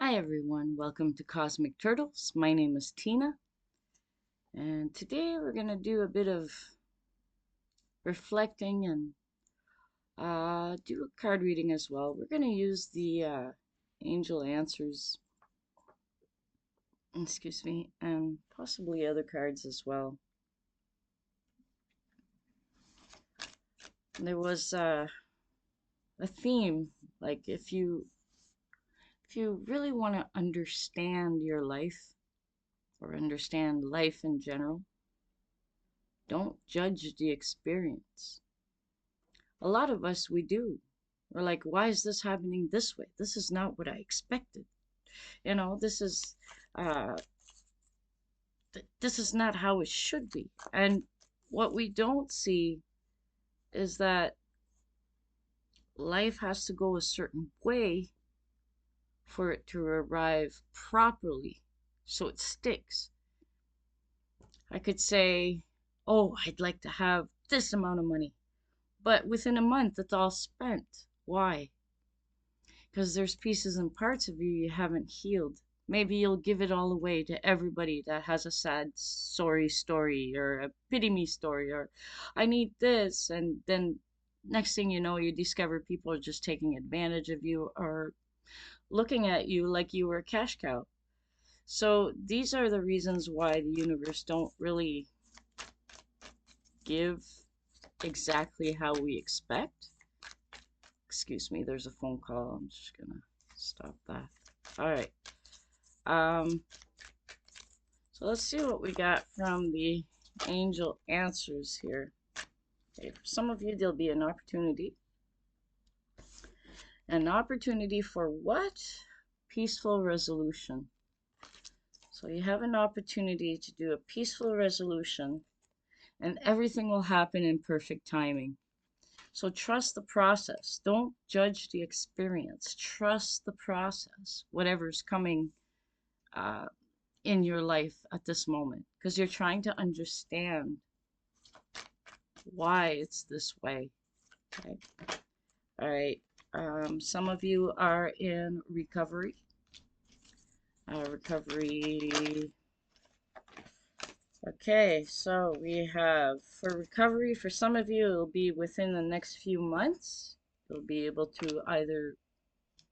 Hi everyone, welcome to Cosmic Turtles. My name is Tina, and today we're going to do a bit of reflecting and do a card reading as well. We're going to use the Angel Answers, excuse me, and possibly other cards as well. There was a theme, like if you really want to understand your life or understand life in general, don't judge the experience. A lot of us, we do. We're like, why is this happening this way? This is not what I expected. This is uh this is not how it should be. And what we don't see is that life has to go a certain way for it to arrive properly so it sticks. I could say, oh, I'd like to have this amount of money, but within a month it's all spent. Why? Because there's pieces and parts of you haven't healed. Maybe you'll give it all away to everybody that has a sad, sorry story or a pity me story or I need this. And then next thing you know, you discover people are just taking advantage of you or looking at you like you were a cash cow. So these are the reasons why the universe don't really give exactly how we expect. Excuse me, there's a phone call. I'm just gonna stop that. All right. Um, so let's see what we got from the angel answers here. Okay, for some of you, there'll be an opportunity. An opportunity for what? Peaceful resolution. So you have an opportunity to do a peaceful resolution, and everything will happen in perfect timing. So trust the process. Don't judge the experience. Trust the process, whatever's coming uh, in your life at this moment, because you're trying to understand why it's this way. Okay. All right. Some of you are in recovery. Recovery. Okay, so we have for recovery, for some of you, it'll be within the next few months. You'll be able to either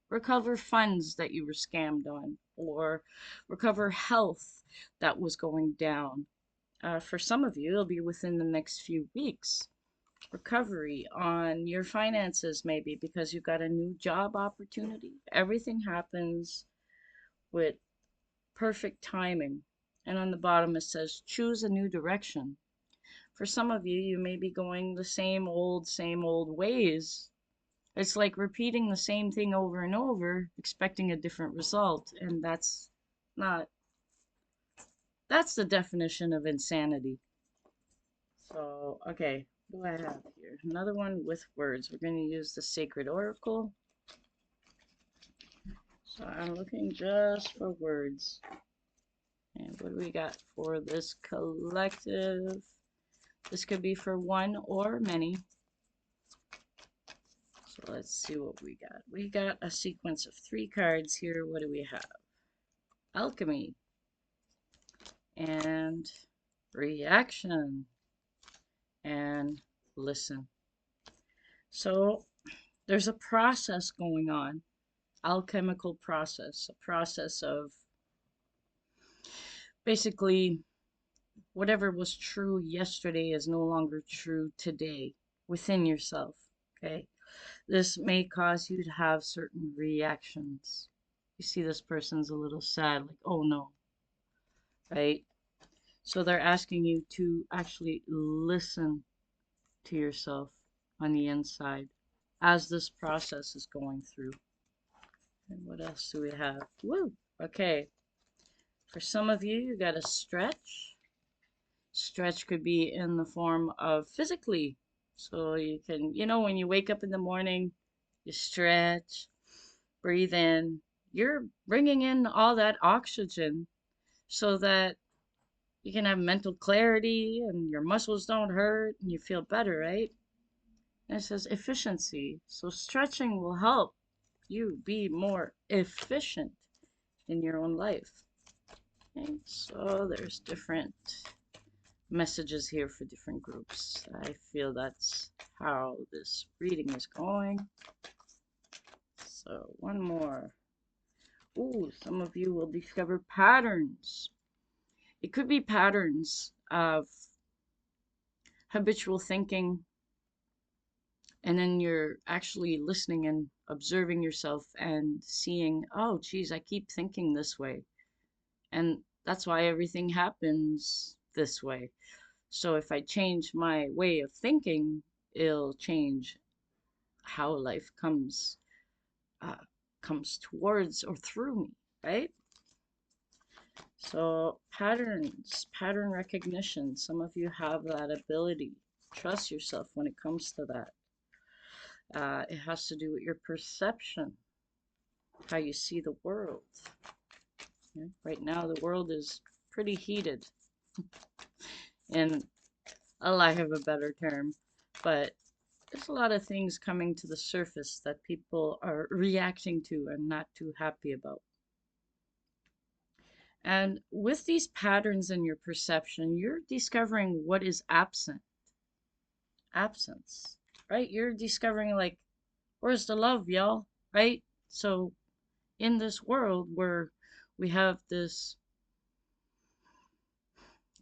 recover funds that you were scammed on or recover health that was going down. For some of you, it'll be within the next few weeks. Recovery on your finances, maybe because you got a new job opportunity. Everything happens with perfect timing. And on the bottom, it says choose a new direction. For some of you, you may be going the same old ways. It's like repeating the same thing over and over, expecting a different result. And not, that's the definition of insanity. So, okay, what do I have here? Another one with words. We're going to use the Sacred Oracle. So I'm looking just for words. And what do we got for this collective? This could be for one or many. So let's see what we got. We got a sequence of 3 cards here. What do we have? Alchemy and reaction and listen. So there's a process going on, alchemical process, a process of basically whatever was true yesterday is no longer true today within yourself. Okay, this may cause you to have certain reactions. You see this person's a little sad, like, oh no, right? So they're asking you to actually listen to yourself on the inside as this process is going through. And what else do we have? Woo! Okay. For some of you, you got to stretch. Stretch could be in the form of physically. So you can, when you wake up in the morning, you stretch, breathe in. You're bringing in all that oxygen so that you can have mental clarity and your muscles don't hurt and you feel better, right? And it says efficiency. So stretching will help you be more efficient in your own life. Okay, so there's different messages here for different groups. I feel that's how this reading is going. So one more. Ooh, some of you will discover patterns. It could be patterns of habitual thinking, and then you're actually listening and observing yourself and seeing, oh, geez, I keep thinking this way. And that's why everything happens this way. So if I change my way of thinking, it'll change how life uh, comes towards or through me, right? So patterns, pattern recognition. Some of you have that ability. Trust yourself when it comes to that. It has to do with your perception, how you see the world. Yeah? Right now, the world is pretty heated, in a lack of a better term, but there's a lot of things coming to the surface that people are reacting to and not too happy about. And with these patterns in your perception, you're discovering what is absent. Absence, right? You're discovering, like, where's the love, y'all? Right? So in this world where we have this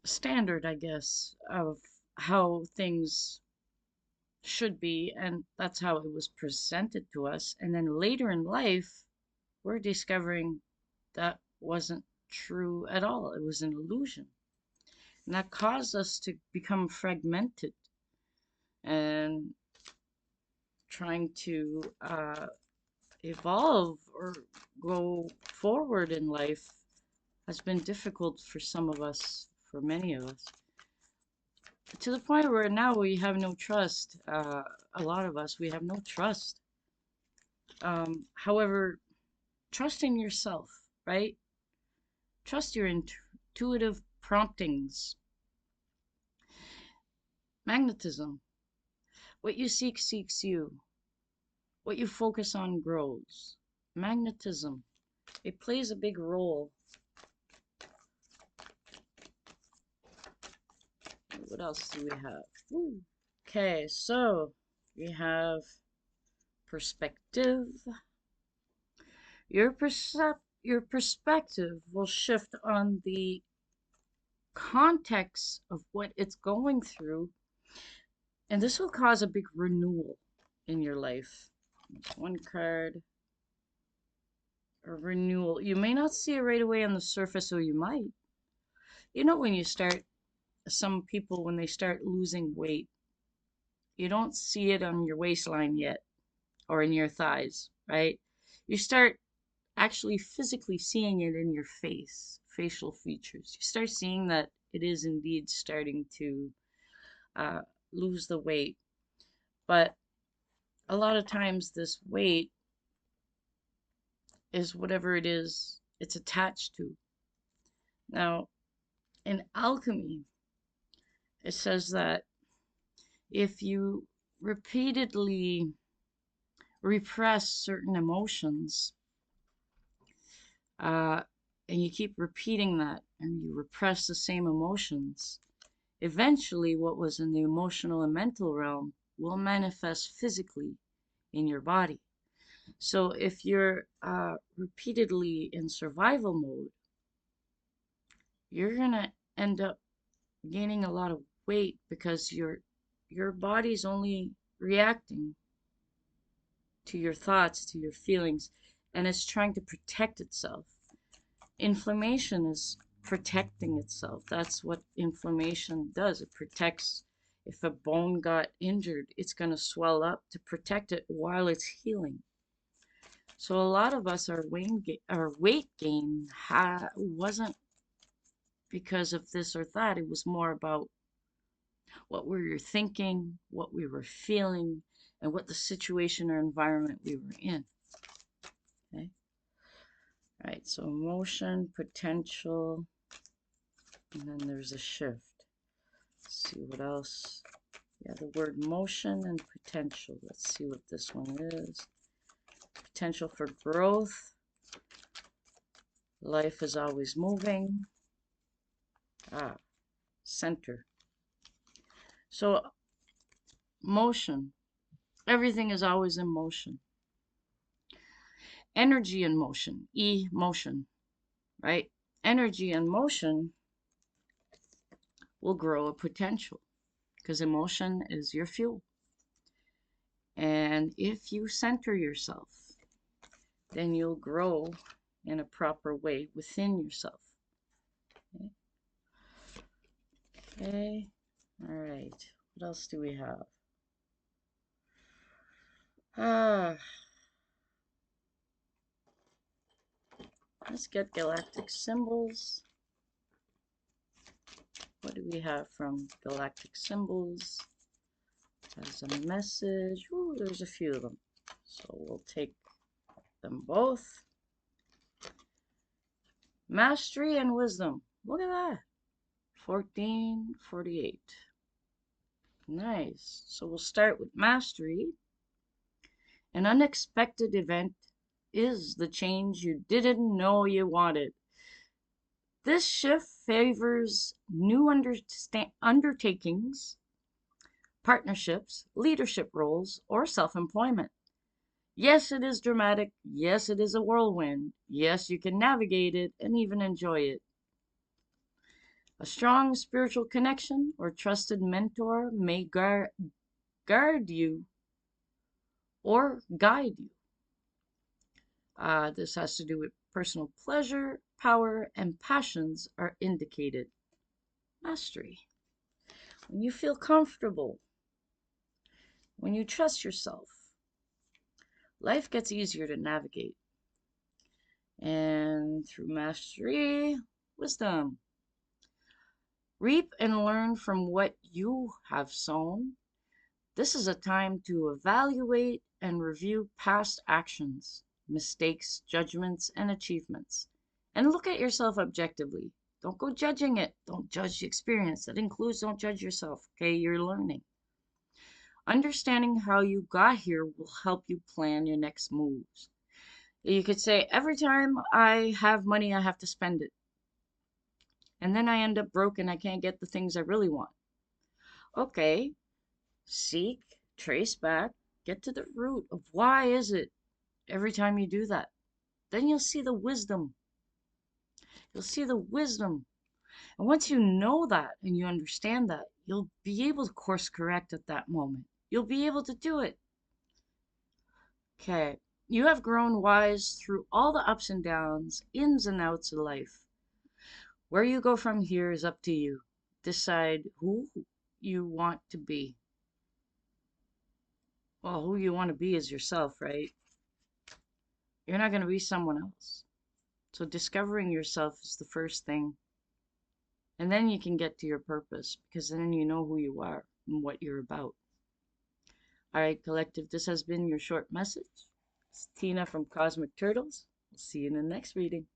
standard, I guess, of how things should be, and that's how it was presented to us. And then later in life, we're discovering that wasn't true at all. It was an illusion. And that caused us to become fragmented and trying to evolve or go forward in life has been difficult for some of us, for many of us, to the point where now we have no trust. A lot of us, we have no trust. However, trust in yourself, right? Trust your intuitive promptings. Magnetism. What you seek seeks you. What you focus on grows. Magnetism. It plays a big role. What else do we have? Woo. Okay, so we have perspective. Your perspective will shift on the context of what it's going through, and this will cause a big renewal in your life. One card, a renewal. You may not see it right away on the surface, or you might. You know, when you start, some people, when they start losing weight, you don't see it on your waistline yet or in your thighs, right? You start actually physically seeing it in your face, facial features. You start seeing that it is indeed starting to uh, lose the weight. But a lot of times, this weight is whatever it is it's attached to. Now, in alchemy, it says that if you repeatedly repress certain emotions, uh, and you keep repeating that, and you repress the same emotions, eventually what was in the emotional and mental realm will manifest physically in your body. So if you're repeatedly in survival mode, you're gonna end up gaining a lot of weight because your body's only reacting to your thoughts, to your feelings, and it's trying to protect itself. Inflammation is protecting itself. That's what inflammation does. It protects. If a bone got injured, it's going to swell up to protect it while it's healing. So a lot of us, our weight gain wasn't because of this or that. It was more about what we were thinking, what we were feeling, and what the situation or environment we were in. Okay. All right. So emotion, potential, and then there's a shift. Let's see what else. Yeah, the word motion and potential. Let's see what this one is. Potential for growth. Life is always moving. Center. So motion. Everything is always in motion. Energy in motion. Emotion, right? Energy and motion will grow a potential because emotion is your fuel. And if you center yourself, then you'll grow in a proper way within yourself. Okay. Okay. All right. What else do we have? Let's get galactic symbols. What do we have from galactic symbols as a message? Ooh, there's a few of them. So we'll take them both. Mastery and wisdom. Look at that. 1448. Nice. So we'll start with mastery. An unexpected event is the change you didn't know you wanted. This shift favors new undertakings, partnerships, leadership roles, or self-employment. Yes, it is dramatic. Yes, it is a whirlwind. Yes, you can navigate it and even enjoy it. A strong spiritual connection or trusted mentor may guard you or guide you. This has to do with personal pleasure, power, and passions are indicated. Mastery. When you feel comfortable, when you trust yourself, life gets easier to navigate. And through mastery, wisdom. Reap and learn from what you have sown. This is a time to evaluate and review past actions, mistakes, judgments, and achievements. And look at yourself objectively. Don't go judging it. Don't judge the experience. That includes don't judge yourself. Okay, you're learning. Understanding how you got here will help you plan your next moves. You could say, every time I have money, I have to spend it. And then I end up broke and I can't get the things I really want. Okay, seek, trace back, get to the root of why is it every time you do that. Then you'll see the wisdom. You'll see the wisdom. And once you know that and you understand that, you'll be able to course correct at that moment. You'll be able to do it. Okay. You have grown wise through all the ups and downs, ins and outs of life. Where you go from here is up to you. Decide who you want to be. Well, who you want to be is yourself, right? You're not going to be someone else. So discovering yourself is the first thing. And then you can get to your purpose because then you know who you are and what you're about. All right, collective, this has been your short message. It's Tina from Cosmic Turtles. We'll see you in the next reading.